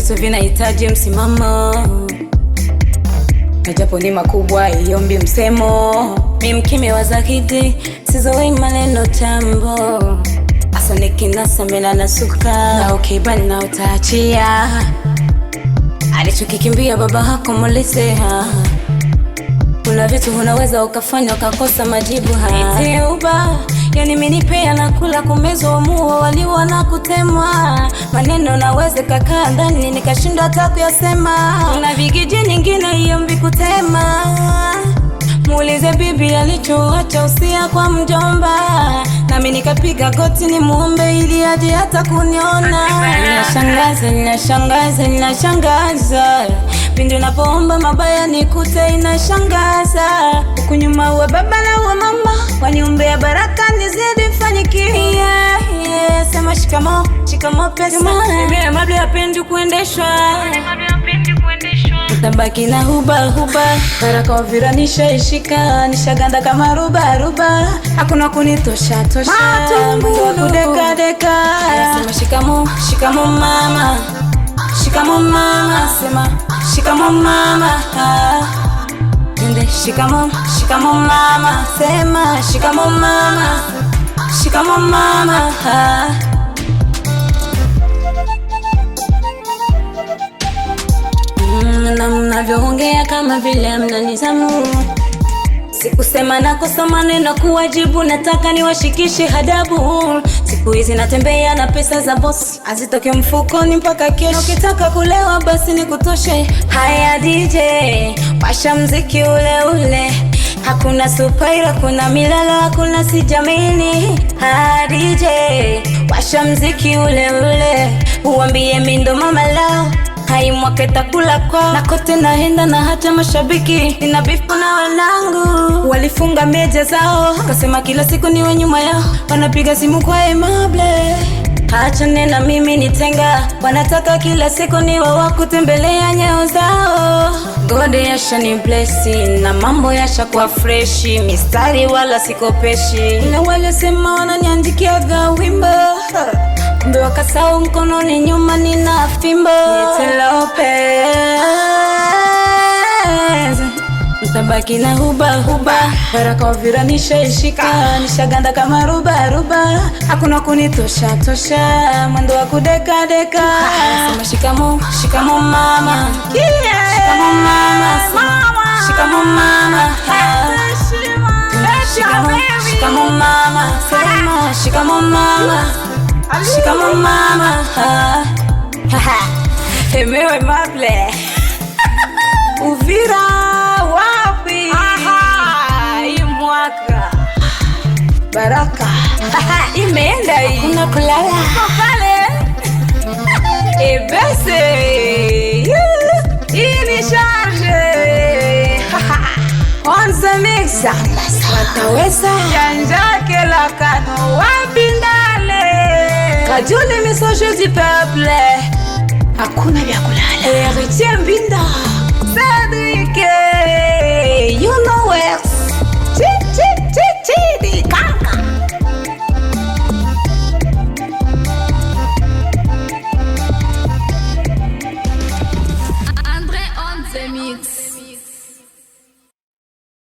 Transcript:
vitu vinahitaji msimamo, japo ni makubwa iombi msemo. Mimi mkime wa zakidi, sizowei maneno tambo. Asa nikinasa mela na suka, na ukibani na utaachia. Alichokikimbia baba hako muliseha. Kuna vitu unaweza ukafanya ukakosa majibu Ite uba, yani minipea na kula kumezo muo waliwa na kutemwa. Maneno naweze kakaa ndani nikashindwa hata kuyasema. Kuna vigiji nyingine iombi kutema. Muulize bibi alichoacha usia kwa mjomba. Nami nikapiga goti ni muombe ili aje hata kuniona. Inashangaza pindi unapoomba mabaya nikute inashangaza. Huku nyuma uwe baba na uwe mama, waniombea baraka nizidi fanikiwa. Sema shikamo pesa. Mimi mabli hapendi kuendeshwa, tabaki na huba baraka waviranisha ishika. Nishaganda kama ruba hakuna kunitosha Mungu wa kudeka. Sema shikamo mama, sema shikamo mama. Nende shikamo mama, sema shikamo mama. Na mnavyoongea kama vile mnanizamu. Sikusema na kusoma neno kuwajibu, nataka niwashikishe hadabu. Siku hizi natembea na pesa za boss, azitoke mfukoni mpaka kesho. Ukitaka kulewa basi nikutoshe. Haya DJ, washa mziki ule. Hakuna supaira, kuna milala, hakuna sijamini. Haya DJ, washa mziki ule. Uambie mindo mama lao. Hai mwaketa kula kwa na kote naenda na hata mashabiki. Nina bifu na wanangu, walifunga meja zao, kasema kila siku niwe nyuma yao. Wanapiga simu kwa Emable, hacha nena mimi nitenga. Wanataka kila siku niwe wakutembelea nyao zao. Gode yasha ni blessi, na mambo yasha kwa freshi. Mistari wala sikopeshi, na wale sema wananiandikia wimbo. Kumbe wakasau mkononi nyuma nina fimbo. Nite Lopez, mtabaki na huba baraka waviranisha ishika. Nishaganda kama ruba hakuna kunitosha mwendo wa kudeka. Sema shikamo mama, shikamo mama, shikamo mama. Shikamo mama, sema shikamo mama. Shikamo mama. Emewe Mable Uvira wapi? Hii mwaka baraka imeenda hii. Kuna kulala pale ebese. Hii ni charge. Kwanza mixa wataweza yanjake la kano wabindale. Kajole message du peuple, hakuna vya kulala. Héritier Mbinda.